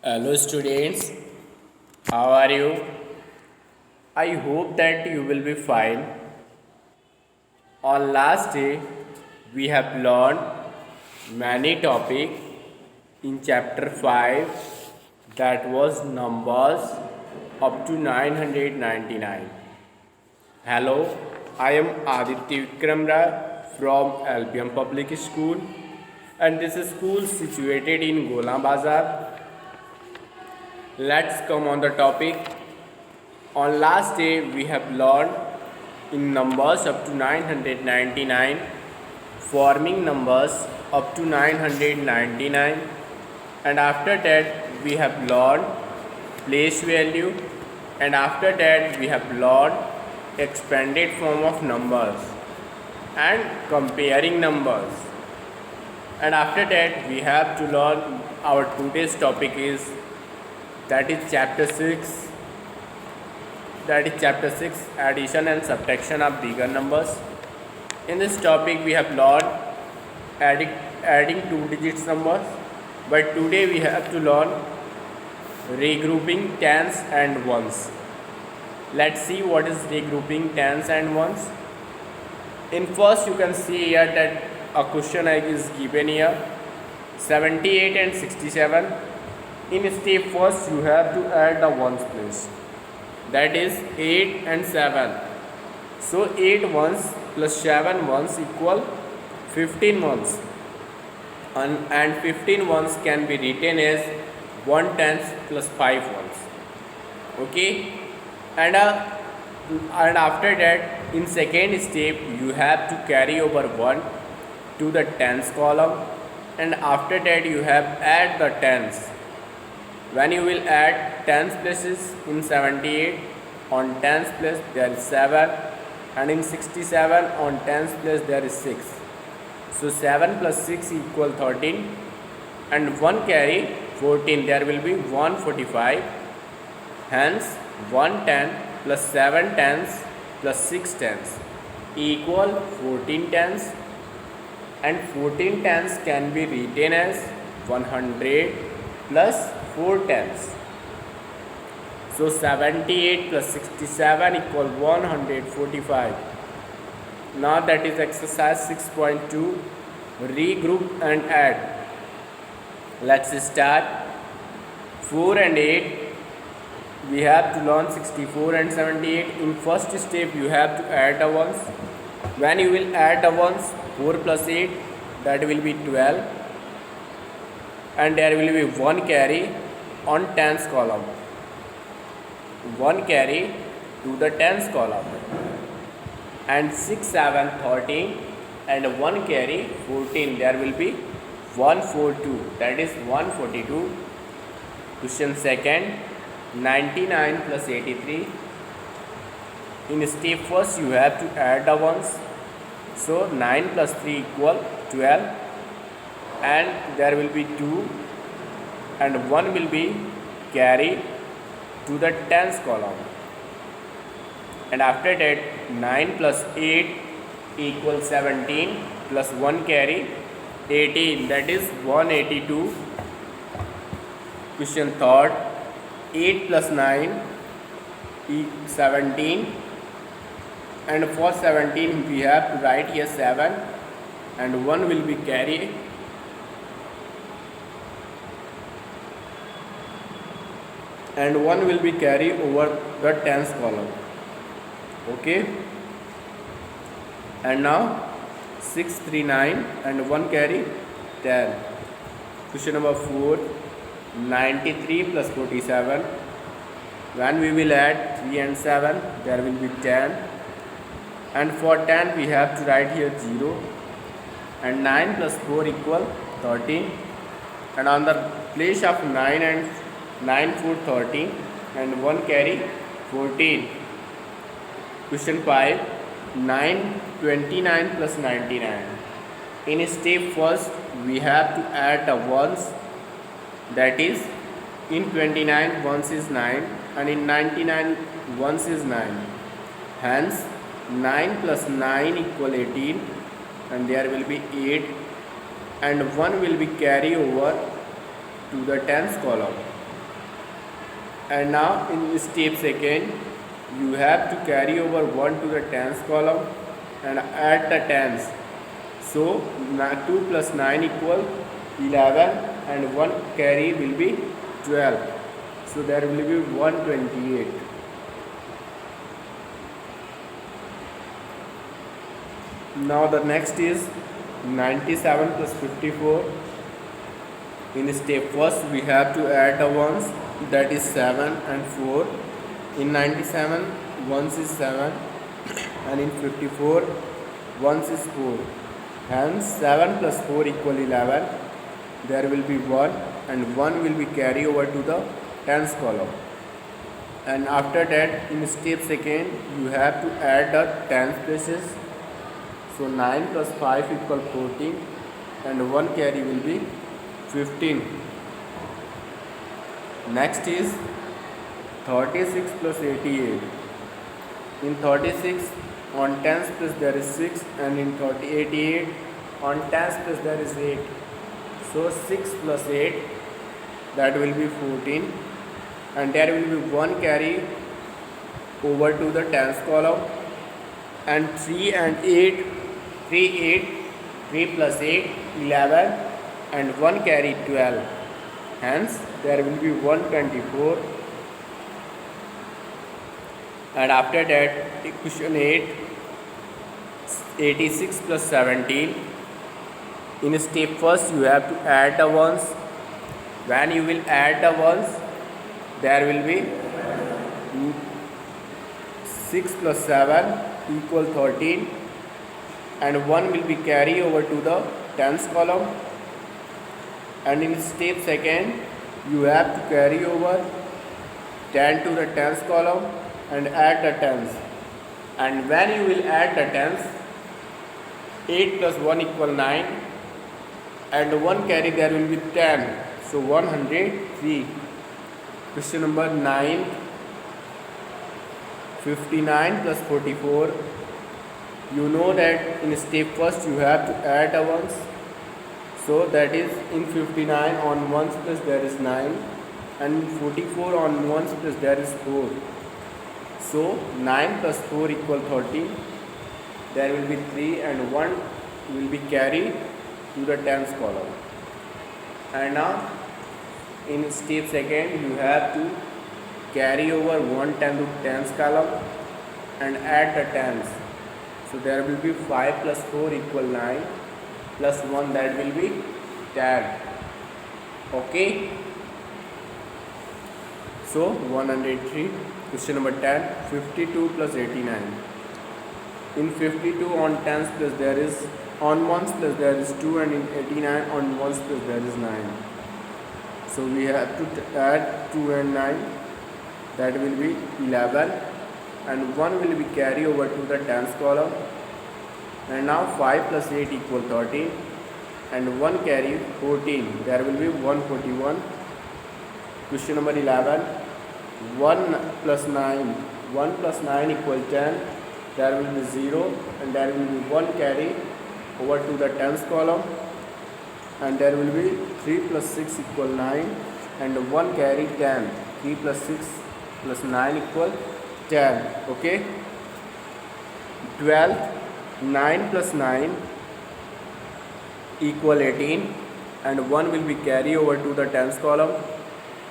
Hello students, how are you? I hope that you will be fine. On last day, we have learned many topics in chapter 5, that was numbers up to 999. Hello, I am Aditya Vikram Rai from LPM Public School, and this is school situated in Gola Bazar. Let's come on the topic. On last day we have learned in numbers up to 999, forming numbers up to 999, and after that we have learned place value, and after that we have learned expanded form of numbers and comparing numbers, and after that we have to learn our today's topic is, that is chapter 6, addition and subtraction of bigger numbers. In this topic we have learned adding two digits numbers, but today we have to learn regrouping tens and ones. Let's see what is regrouping tens and ones. In first you can see here that a question is given here, 78 and 67. In step first you have to add the ones place, that is 8 and 7. So 8 ones plus 7 ones equal 15 ones, and 15 ones can be written as 1 tens plus 5 ones. Okay, and after that in second step you have to carry over 1 to the tens column, and after that you have add the tens. When you will add tens places in 78, on tens place there is 7, and in 67 on tens place there is 6. So 7 plus 6 equal 13, and 1 carry 14, there will be 145. Hence 110 plus 7 tens plus 6 tens equal 14 tens, and 14 tens can be written as 100 plus 4 tens. So 78 plus 67 equal 145. Now that is exercise 6.2, regroup and add. Let's start. 4 and 8, we have to learn 64 and 78. In first step you have to add the ones. When you will add the ones, 4 plus 8, that will be 12, and there will be 1 carry on tens column, 1 carry to the tens column, and 6 7 13, and 1 carry 14, there will be 142, that is 142. Question second, 99 plus 83. In step first you have to add the ones. So 9 plus 3 equal 12, and there will be 2, and 1 will be carry to the tens column, and after that 9 plus 8 equals 17, plus 1 carry 18, that is 182. Question third, 8 plus 9 17, and for 17 we have to write here 7, and 1 will be carry, and 1 will be carry over the tens column. Okay, and now 6 3 9, and 1 carry 10. Question number 4, 93 plus 47. When we will add 3 and 7, there will be 10, and for 10 we have to write here 0, and 9 plus 4 equal 13, and on the place of 9 and 9 4 13, and 1 carry 14. Question 5, 9 29 plus 99. In step first we have to add the ones, that is in 29 ones is 9, and in 99 ones is 9. Hence 9 plus 9 equal 18, and there will be 8, and 1 will be carry over to the tens column. And now in step second, you have to carry over 1 to the tens column and add the tens. So 2 plus 9 equal 11 and 1 carry will be 12. So there will be 128. Now the next is 97 plus 54. In step first we have to add the ones, that is 7 and 4. In 97 ones is 7 and in 54 ones is 4. Hence 7 plus 4 equal 11. There will be 1 and 1 will be carried over to the tens column. And after that in step second you have to add the tens places. So 9 plus 5 equal 14 and 1 carry will be 15. Next is 36 plus 88. In 36 on tens place there is 6 and in 88 on tens place there is 8. So 6 plus 8, that will be 14 and there will be 1 carry over to the tens column, and 3 and 8, 3 plus 8, 11 and 1 carry 12. Hence there will be 124. And after that equation 8, 86 plus 17. In step first you have to add the ones. When you will add the ones, there will be 6 plus 7 equal 13 and 1 will be carried over to the tens column. And in step second you have to carry over 10 to the tens column and add the tens. And when you will add the tens, 8 plus 1 equal 9 and 1 carry there will be 10. So 103. Question number 9. 59 plus 44. You know that in step first you have to add the ones. So that is in 59 on ones plus there is 9 and 44 on ones plus there is 4. So 9 plus 4 equal 13. There will be 3 and 1 will be carried to the tens column. And now in step second you have to carry over 1 10 to tens column and add the tens. So there will be 5 plus 4 equal 9 plus 1, that will be 10. Okay. So 103. Question number 10. 52 plus 89. In 52 on tens place there is, on ones place there is 2 and in 89 on ones place there is 9. So we have to add 2 and 9, that will be 11 and 1 will be carried over to the tens column. And now 5 plus 8 equal 13 and 1 carry 14, there will be 141. Question number 11. 1 plus 9 equal 10, there will be 0 and there will be 1 carry over to the tens column, and there will be 3 plus 6 equal 9 and 1 carry 10. 3 plus 6 plus 9 equal 10. Okay. 12. 9 plus 9 equal 18 and 1 will be carried over to the tens column,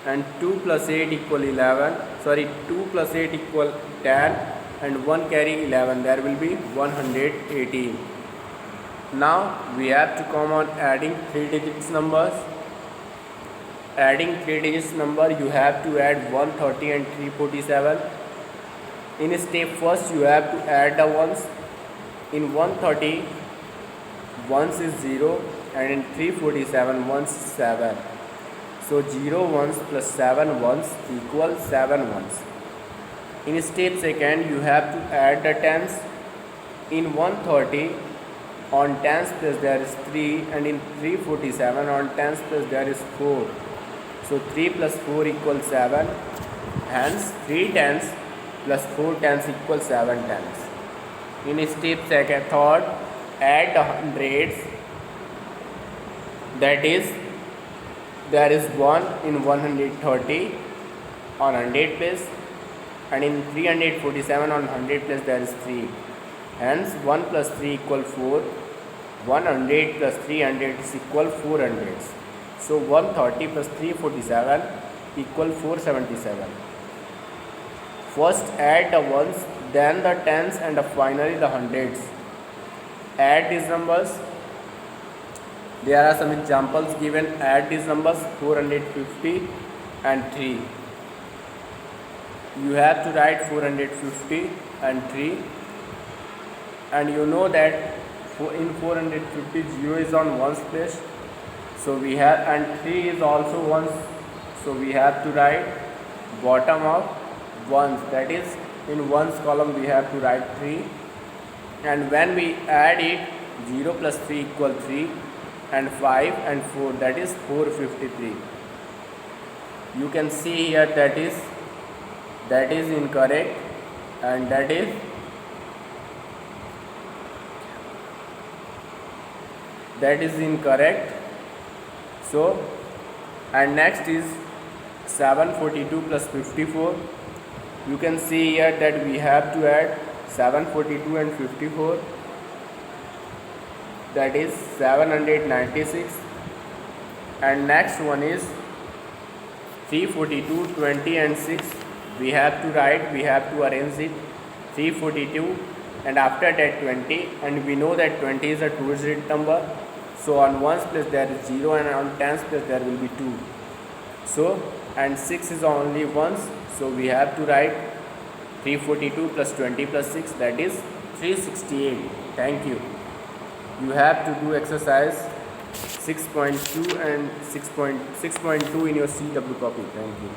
and 2 plus 8 equal 11, 2 plus 8 equal 10 and 1 carry 11, there will be 118. Now we have to come on adding 3 digits numbers. Adding 3 digits number, you have to add 130 and 347. In step first you have to add the ones. In 130 ones is 0 and in 347 ones is 7. So 0 ones plus 7 ones equal 7 ones. In step second you have to add the tens. In 130 on tens place there is 3 and in 347 on tens place there is 4. So 3 plus 4 equals 7. Hence 3 tens plus 4 tens equals 7 tens. In step second, third, add the hundreds. That is, there is 1 in 130 on 100 place, and in 347 on 100 place there is 3. Hence 1 plus 3 equal 4. 100 plus 300 is equal 400. So 130 plus 347 equal 477. First add the ones, then the tens, and finally the hundreds. Add these numbers. There are some examples given. Add these numbers 450 and 3. You have to write 450 and 3, and you know that in 450 0 is on ones place, so we have, and 3 is also ones, so we have to write bottom of ones, that is in ones column we have to write 3, and when we add it 0 plus 3 equal 3, and 5 and 4, that is 453. You can see here that is incorrect, and that is incorrect. So, and next is 742 plus 54. You can see here that we have to add 742 and 54, that is 796. And next one is 342, 20 and 6. We have to arrange it 342 and after that 20, and we know that 20 is a two-digit number, so on ones place there is 0 and on tens place there will be 2. So, and 6 is only ones, so we have to write 342 plus 20 plus 6, that is 368. Thank you. You have to do exercise 6.2 and 6.2 in your CW copy. Thank you.